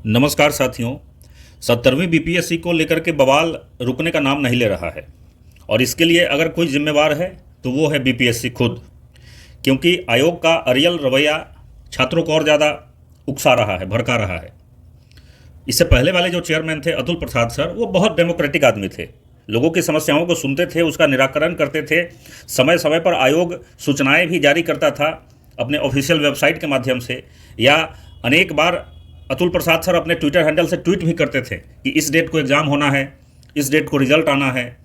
नमस्कार साथियों। 70वीं बीपीएससी को लेकर के बवाल रुकने का नाम नहीं ले रहा है और इसके लिए अगर कोई जिम्मेवार है तो वो है बीपीएससी खुद, क्योंकि आयोग का अरियल रवैया छात्रों को और ज़्यादा उकसा रहा है, भड़का रहा है। इससे पहले वाले जो चेयरमैन थे अतुल प्रसाद सर, वो बहुत डेमोक्रेटिक आदमी थे, लोगों की समस्याओं को सुनते थे, उसका निराकरण करते थे। समय समय पर आयोग सूचनाएं भी जारी करता था अपने ऑफिशियल वेबसाइट के माध्यम से, या अनेक बार अतुल प्रसाद सर अपने ट्विटर हैंडल से ट्वीट भी करते थे कि इस डेट को एग्ज़ाम होना है, इस डेट को रिजल्ट आना है,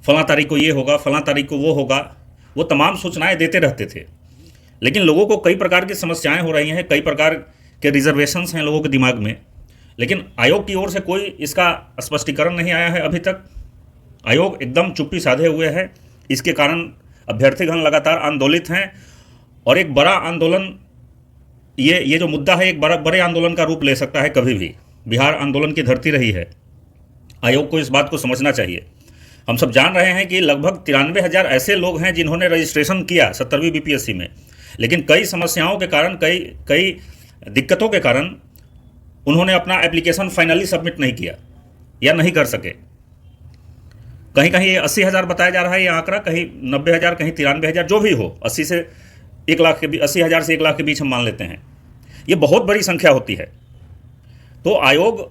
फलां तारीख को ये होगा, फलां तारीख को वो होगा। वो तमाम सूचनाएं देते रहते थे। लेकिन लोगों को कई प्रकार की समस्याएं हो रही हैं, कई प्रकार के रिजर्वेशंस हैं लोगों के दिमाग में, लेकिन आयोग की ओर से कोई इसका स्पष्टीकरण नहीं आया है अभी तक। आयोग एकदम चुप्पी साधे हुए है। इसके कारण अभ्यर्थीगण लगातार आंदोलित हैं और एक बड़ा आंदोलन, ये जो मुद्दा है, एक बड़े आंदोलन का रूप ले सकता है कभी भी। बिहार आंदोलन की धरती रही है। आयोग को इस बात को समझना चाहिए। हम सब जान रहे हैं कि लगभग 93,000 ऐसे लोग हैं जिन्होंने रजिस्ट्रेशन किया 70वीं बीपीएससी में, लेकिन कई समस्याओं के कारण, कई दिक्कतों के कारण उन्होंने अपना एप्लीकेशन फाइनली सबमिट नहीं किया या नहीं कर सके। कहीं कहीं ये 80,000 बताया जा रहा है ये आंकड़ा, कहीं 90,000, कहीं 93,000, जो भी हो, 80,000 से 1 लाख के बीच हम मान लेते हैं। ये बहुत बड़ी संख्या होती है। तो आयोग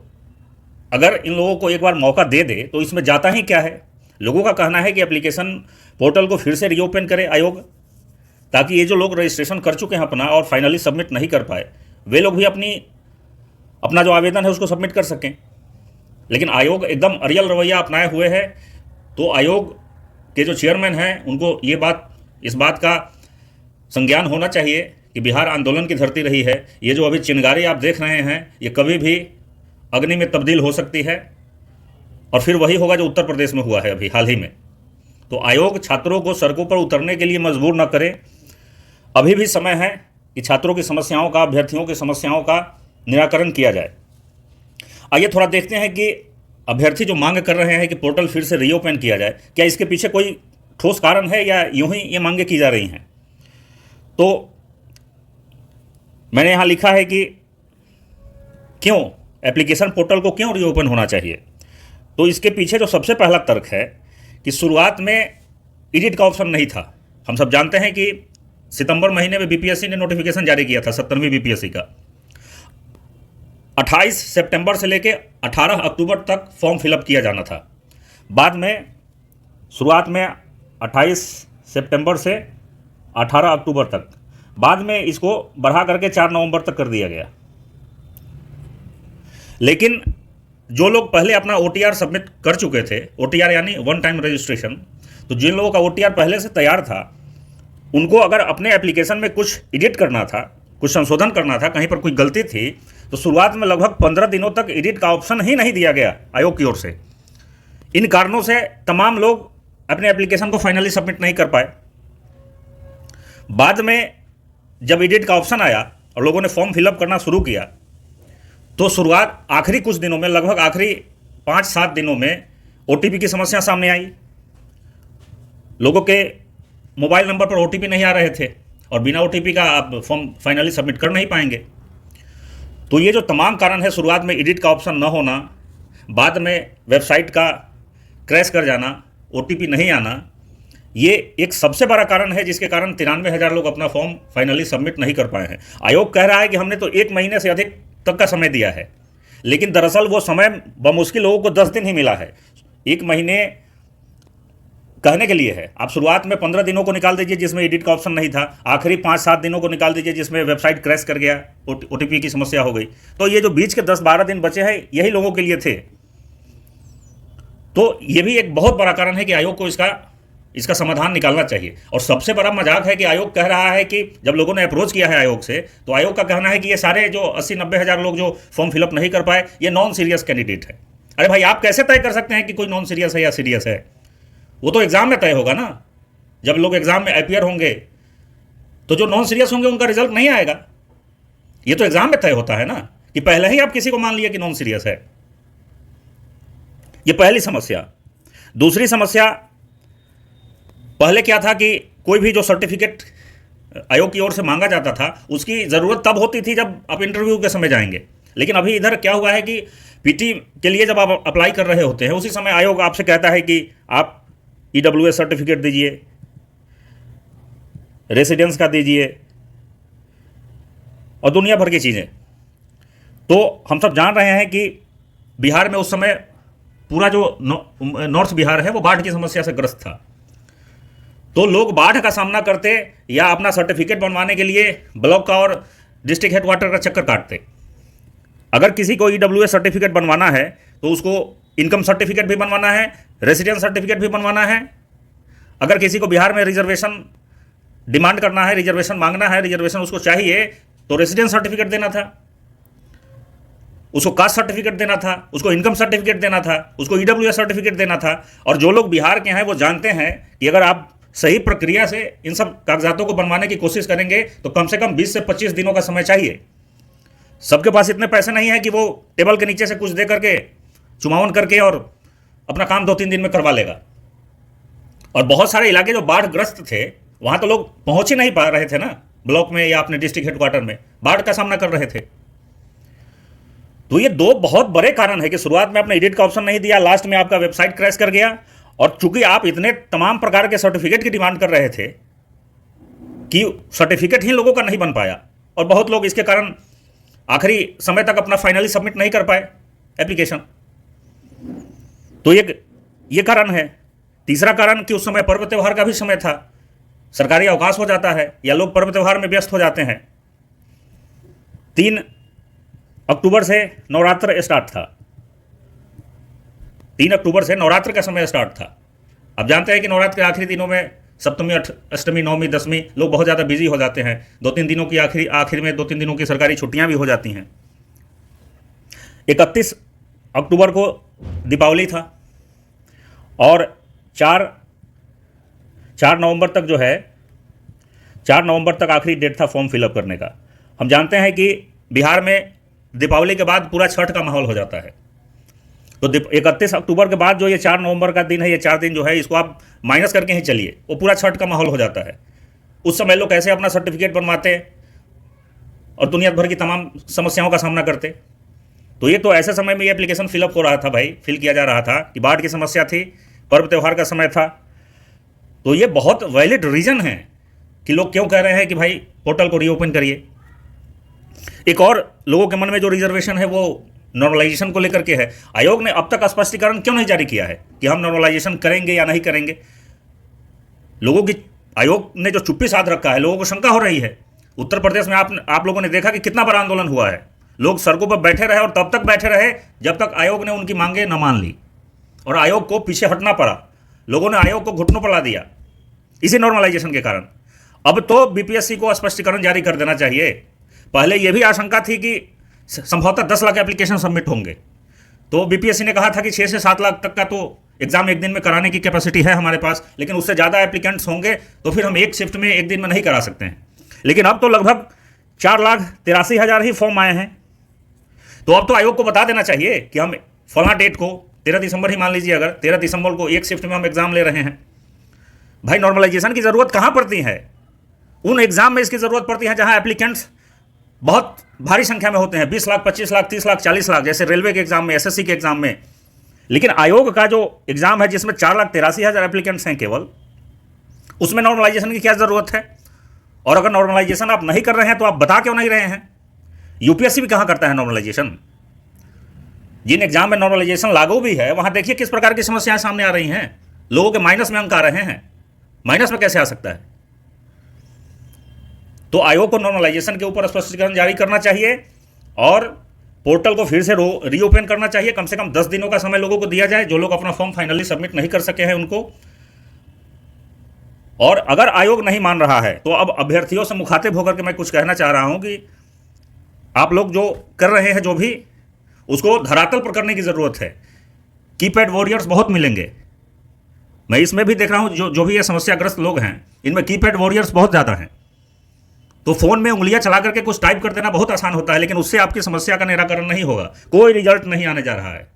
अगर इन लोगों को एक बार मौका दे दे तो इसमें जाता ही क्या है। लोगों का कहना है कि एप्लीकेशन पोर्टल को फिर से रीओपन करे आयोग, ताकि ये जो लोग रजिस्ट्रेशन कर चुके हैं अपना और फाइनली सबमिट नहीं कर पाए, वे लोग भी अपना जो आवेदन है उसको सबमिट कर सकें। लेकिन आयोग एकदम अरियल रवैया अपनाए हुए है। तो आयोग के जो चेयरमैन हैं उनको इस बात का संज्ञान होना चाहिए कि बिहार आंदोलन की धरती रही है। ये जो अभी चिंगारी आप देख रहे हैं, ये कभी भी अग्नि में तब्दील हो सकती है और फिर वही होगा जो उत्तर प्रदेश में हुआ है अभी हाल ही में। तो आयोग छात्रों को सड़कों पर उतरने के लिए मजबूर न करे। अभी भी समय है कि छात्रों की समस्याओं का, अभ्यर्थियों की समस्याओं का निराकरण किया जाए। आइए थोड़ा देखते हैं कि अभ्यर्थी जो मांग कर रहे हैं कि पोर्टल फिर से रीओपन किया जाए, क्या इसके पीछे कोई ठोस कारण है या यूं ही ये मांगे की जा रही हैं। तो मैंने यहाँ लिखा है कि क्यों एप्लीकेशन पोर्टल को क्यों रीओपन होना चाहिए। तो इसके पीछे जो सबसे पहला तर्क है कि शुरुआत में एडिट का ऑप्शन नहीं था। हम सब जानते हैं कि सितंबर महीने में बीपीएससी ने नोटिफिकेशन जारी किया था 70वीं बीपीएससी का। 28 सितंबर से लेकर 18 अक्टूबर तक फॉर्म फिलअप किया जाना था। बाद में शुरुआत में 28 सितंबर से 18 अक्टूबर तक, बाद में इसको बढ़ा करके 4 नवंबर तक कर दिया गया। लेकिन जो लोग पहले अपना ओटीआर सबमिट कर चुके थे, ओटीआर यानी वन टाइम रजिस्ट्रेशन, तो जिन लोगों का ओटीआर पहले से तैयार था, उनको अगर अपने एप्लीकेशन में कुछ एडिट करना था, कुछ संशोधन करना था, कहीं पर कोई गलती थी, तो शुरुआत में लगभग 15 दिनों तक एडिट का ऑप्शन ही नहीं दिया गया आयोग की ओर से। इन कारणों से तमाम लोग अपने एप्लीकेशन को फाइनली सबमिट नहीं कर पाए। बाद में जब एडिट का ऑप्शन आया और लोगों ने फॉर्म फिलअप करना शुरू किया, तो शुरुआत आखिरी कुछ दिनों में, लगभग आखिरी 5-7 दिनों में ओटीपी की समस्या सामने आई। लोगों के मोबाइल नंबर पर ओटीपी नहीं आ रहे थे और बिना ओटीपी का आप फॉर्म फाइनली सबमिट कर नहीं पाएंगे। तो ये जो तमाम कारण है, शुरुआत में एडिट का ऑप्शन न होना, बाद में वेबसाइट का क्रैश कर जाना, ओटीपी नहीं आना, ये एक सबसे बड़ा कारण है जिसके कारण 93,000 लोग अपना फॉर्म फाइनली सबमिट नहीं कर पाए हैं। आयोग कह रहा है कि हमने तो 1 महीने से अधिक तक का समय दिया है, लेकिन दरअसल वो समय बमुश्किल लोगों को 10 दिन ही मिला है। 1 महीने कहने के लिए है। आप शुरुआत में 15 दिनों को निकाल दीजिए जिसमें एडिट का ऑप्शन नहीं था, आखिरी 5-7 दिनों को निकाल दीजिए जिसमें वेबसाइट क्रैश कर गया, ओटीपी की समस्या हो गई। तो ये जो बीच के 10-12 दिन बचे हैं, यही लोगों के लिए थे। तो ये भी एक बहुत बड़ा कारण है कि आयोग को इसका समाधान निकालना चाहिए। और सबसे बड़ा मजाक है कि आयोग कह रहा है कि जब लोगों ने अप्रोच किया है आयोग से, तो आयोग का कहना है कि ये सारे जो 80-90,000 लोग जो फॉर्म फिलअप नहीं कर पाए, ये नॉन सीरियस कैंडिडेट है। अरे भाई, आप कैसे तय कर सकते हैं कि कोई नॉन सीरियस है या सीरियस है? वो तो एग्जाम में तय होगा ना। जब लोग एग्जाम में अपियर होंगे तो जो नॉन सीरियस होंगे उनका रिजल्ट नहीं आएगा। ये तो एग्जाम में तय होता है ना, कि पहले ही आप किसी को मान लिया कि नॉन सीरियस है। ये पहली समस्या। दूसरी समस्या, पहले क्या था कि कोई भी जो सर्टिफिकेट आयोग की ओर से मांगा जाता था, उसकी ज़रूरत तब होती थी जब आप इंटरव्यू के समय जाएंगे। लेकिन अभी इधर क्या हुआ है कि पीटी के लिए जब आप अप्लाई कर रहे होते हैं उसी समय आयोग आपसे कहता है कि आप ईडब्ल्यूएस सर्टिफिकेट दीजिए, रेसिडेंस का दीजिए और दुनिया भर की चीज़ें। तो हम सब जान रहे हैं कि बिहार में उस समय पूरा जो नॉर्थ बिहार है वो बाढ़ की समस्या से ग्रस्त था। तो लोग बाढ़ का सामना करते या अपना सर्टिफिकेट बनवाने के लिए ब्लॉक का और डिस्ट्रिक्ट हेडक्वार्टर का चक्कर काटते। अगर किसी को ईडब्ल्यूएस सर्टिफिकेट बनवाना है तो उसको इनकम सर्टिफिकेट भी बनवाना है, रेसिडेंस सर्टिफिकेट भी बनवाना है। अगर किसी को बिहार में रिजर्वेशन डिमांड करना है, रिजर्वेशन मांगना है, रिजर्वेशन उसको चाहिए, तो रेसिडेंस सर्टिफिकेट देना था, उसको कास्ट सर्टिफिकेट देना था, उसको इनकम सर्टिफिकेट देना था, उसको ईडब्ल्यूएस सर्टिफिकेट देना था। और जो लोग बिहार के हैं वो जानते हैं कि अगर आप सही प्रक्रिया से इन सब कागजातों को बनवाने की कोशिश करेंगे तो कम से कम 20 से 25 दिनों का समय चाहिए। सबके पास इतने पैसे नहीं है कि वो टेबल के नीचे से कुछ दे करके चुमावन करके और अपना काम 2-3 दिन में करवा लेगा। और बहुत सारे इलाके जो बाढ़ग्रस्त थे वहाँ तो लोग पहुँच ही नहीं पा रहे थे ना, ब्लॉक में या अपने डिस्ट्रिक्ट हेडक्वार्टर में बाढ़ का सामना कर रहे थे। तो ये दो बहुत बड़े कारण है कि शुरुआत में आपने एडिट का ऑप्शन नहीं दिया, लास्ट में आपका वेबसाइट क्रैश कर गया। और चूंकि आप इतने तमाम प्रकार के सर्टिफिकेट की डिमांड कर रहे थे कि सर्टिफिकेट ही लोगों का नहीं बन पाया और बहुत लोग इसके कारण आखिरी समय तक अपना फाइनली सबमिट नहीं कर पाए एप्लीकेशन। तो ये कारण है। तीसरा कारण कि उस समय पर्व त्यौहार का भी समय था, सरकारी अवकाश हो जाता है या लोग पर्व त्यौहार में व्यस्त हो जाते हैं। 3 अक्टूबर से नवरात्र स्टार्ट था, 3 अक्टूबर से नवरात्र का समय स्टार्ट था। अब जानते हैं कि नवरात्र के आखिरी दिनों में सप्तमी, अष्टमी, नवमी, दसवीं लोग बहुत ज़्यादा बिजी हो जाते हैं। 2-3 दिनों की आखिर में 2-3 दिनों की सरकारी छुट्टियां भी हो जाती हैं। 31 अक्टूबर को दीपावली था और 4 नवंबर तक जो है 4 नवंबर तक आखिरी डेट था फॉर्म फिलअप करने का। हम जानते हैं कि बिहार में दीपावली के बाद पूरा छठ का माहौल हो जाता है। तो 31 अक्टूबर के बाद जो ये 4 नवंबर का दिन है, ये 4 दिन जो है इसको आप माइनस करके ही चलिए, वो पूरा छठ का माहौल हो जाता है। उस समय लोग कैसे अपना सर्टिफिकेट बनवाते और दुनिया भर की तमाम समस्याओं का सामना करते। तो ये तो ऐसे समय में ये एप्लीकेशन फिलअप हो रहा था भाई, फिल किया जा रहा था कि बाढ़ की समस्या थी, पर्व त्यौहार का समय था। तो ये बहुत वैलिड रीज़न है कि लोग क्यों कह रहे हैं कि भाई पोर्टल को रीओपन करिए। एक और लोगों के मन में जो रिजर्वेशन है वो नॉर्मलाइजेशन को लेकर के है। आयोग ने अब तक स्पष्टीकरण क्यों नहीं जारी किया है कि हम नॉर्मलाइजेशन करेंगे या नहीं करेंगे। लोगों की आयोग ने जो चुप्पी साध रखा है, लोगों को शंका हो रही है। उत्तर प्रदेश में आप लोगों ने देखा कि कितना बड़ा आंदोलन हुआ है, लोग सड़कों पर बैठे रहे और तब तक बैठे रहे जब तक आयोग ने उनकी मांगे न मान ली और आयोग को पीछे हटना पड़ा। लोगों ने आयोग को घुटनों पर ला दिया इसी नॉर्मलाइजेशन के कारण। अब तो बीपीएससी को स्पष्टीकरण जारी कर देना चाहिए। पहले यह भी आशंका थी कि संभवतः 10 लाख एप्लीकेशन सबमिट होंगे, तो बीपीएससी ने कहा था कि 6 से 7 लाख तक का तो एग्जाम एक दिन में कराने की कैपेसिटी है हमारे पास, लेकिन उससे ज़्यादा एप्लीकेंट्स होंगे तो फिर हम एक शिफ्ट में एक दिन में नहीं करा सकते हैं। लेकिन अब तो लगभग 4,83,000 ही फॉर्म आए हैं। तो अब तो आयोग को बता देना चाहिए कि हम फला डेट को 13 दिसंबर ही मान लीजिए, अगर 13 दिसंबर को एक शिफ्ट में हम एग्जाम ले रहे हैं। भाई नॉर्मलाइजेशन की ज़रूरत कहाँ पड़ती है? उन एग्जाम में इसकी ज़रूरत पड़ती है जहाँ एप्लीकेंट्स बहुत भारी संख्या में होते हैं, 20 लाख, 25 लाख, 30 लाख, 40 लाख, जैसे रेलवे के एग्जाम में, एसएससी के एग्जाम में। लेकिन आयोग का जो एग्जाम है जिसमें 4,83,000 एप्लीकेंट्स हैं केवल, उसमें नॉर्मलाइजेशन की क्या ज़रूरत है? और अगर नॉर्मलाइजेशन आप नहीं कर रहे हैं तो आप बता क्यों नहीं रहे हैं? यूपीएससी भी कहाँ करता है नॉर्मलाइजेशन? जिन एग्जाम में नॉर्मलाइजेशन लागू भी है वहाँ देखिए किस प्रकार की समस्याएं सामने आ रही हैं। लोगों के माइनस में अंक आ रहे हैं, माइनस में कैसे आ सकता है? तो आयोग को नॉर्मलाइजेशन के ऊपर स्पष्टीकरण जारी करना चाहिए और पोर्टल को फिर से रीओपन करना चाहिए। कम से कम 10 दिनों का समय लोगों को दिया जाए, जो लोग अपना फॉर्म फाइनली सबमिट नहीं कर सके हैं उनको। और अगर आयोग नहीं मान रहा है तो अब अभ्यर्थियों से मुखातिब होकर के मैं कुछ कहना चाह रहा हूं कि आप लोग जो कर रहे हैं जो भी, उसको धरातल पर करने की ज़रूरत है। कीपैड वॉरियर्स बहुत मिलेंगे, मैं इसमें भी देख रहा हूं जो भी ये समस्याग्रस्त लोग हैं इनमें कीपैड वॉरियर्स बहुत ज़्यादा हैं। तो फ़ोन में उंगलियां चला करके कुछ टाइप कर देना बहुत आसान होता है, लेकिन उससे आपकी समस्या का निराकरण नहीं होगा, कोई रिजल्ट नहीं आने जा रहा है।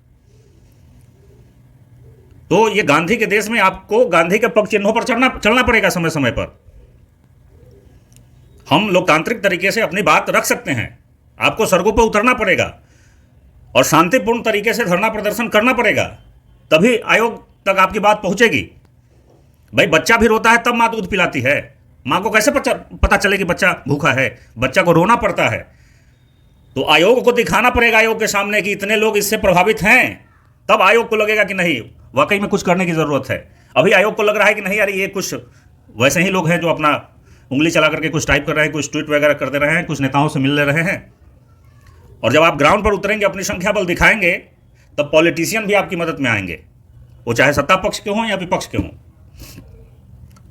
तो ये गांधी के देश में आपको गांधी के पग चिन्हों पर चलना पड़ेगा समय समय पर। हम लोकतांत्रिक तरीके से अपनी बात रख सकते हैं, आपको सड़कों पर उतरना पड़ेगा। और शांतिपूर्ण तरीके से धरना प्रदर्शन करना पड़ेगा, तभी आयोग तक आपकी बात पहुंचेगी। भाई बच्चा भी रोता है तब माँ दूध पिलाती है, माँ को कैसे पता चले कि बच्चा भूखा है? बच्चा को रोना पड़ता है। तो आयोग को दिखाना पड़ेगा, आयोग के सामने कि इतने लोग इससे प्रभावित हैं, तब आयोग को लगेगा कि नहीं वाकई में कुछ करने की ज़रूरत है। अभी आयोग को लग रहा है कि नहीं यार ये कुछ वैसे ही लोग हैं जो अपना उंगली चला करके कुछ टाइप कर रहे हैं, कुछ ट्वीट वगैरह कर दे रहे हैं, कुछ नेताओं से मिल ले रहे हैं। और जब आप ग्राउंड पर उतरेंगे, अपनी संख्या बल दिखाएंगे, तब पॉलिटिशियन भी आपकी मदद में आएंगे, वो चाहे सत्ता पक्ष के हों या विपक्ष के हों।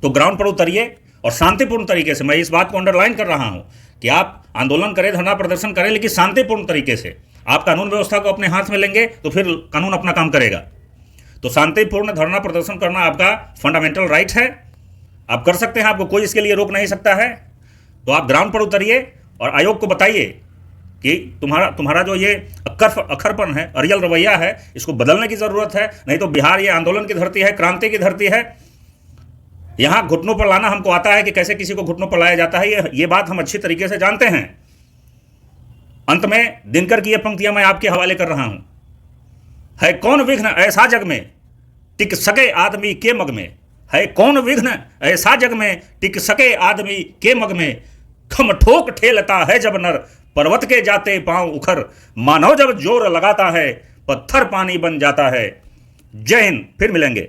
तो ग्राउंड पर उतरिए और शांतिपूर्ण तरीके से, मैं इस बात को अंडरलाइन कर रहा हूं कि आप आंदोलन करें, धरना प्रदर्शन करें, लेकिन शांतिपूर्ण तरीके से। आप कानून व्यवस्था को अपने हाथ में लेंगे तो फिर कानून अपना काम करेगा। तो शांतिपूर्ण धरना प्रदर्शन करना आपका फंडामेंटल राइट है, आप कर सकते हैं, आपको कोई इसके लिए रोक नहीं सकता है। तो आप ग्राउंड पर उतरिए और आयोग को बताइए कि तुम्हारा जो ये अखरपन है, अरियल रवैया है, इसको बदलने की ज़रूरत है। नहीं तो बिहार ये आंदोलन की धरती है, क्रांति की धरती है। यहाँ घुटनों पर लाना हमको आता है कि कैसे किसी को घुटनों पर लाया जाता है, ये बात हम अच्छी तरीके से जानते हैं। अंत में दिनकर की ये पंक्तियां मैं आपके हवाले कर रहा हूं। है कौन विघ्न ऐसा जग में टिक सके आदमी के मग में, है कौन विघ्न ऐसा जग में टिक सके आदमी के मग में, खम ठोक ठेलता है जब नर पर्वत के जाते पांव उखर, मानव जब जोर लगाता है पत्थर पानी बन जाता है। जय हिंद, फिर मिलेंगे।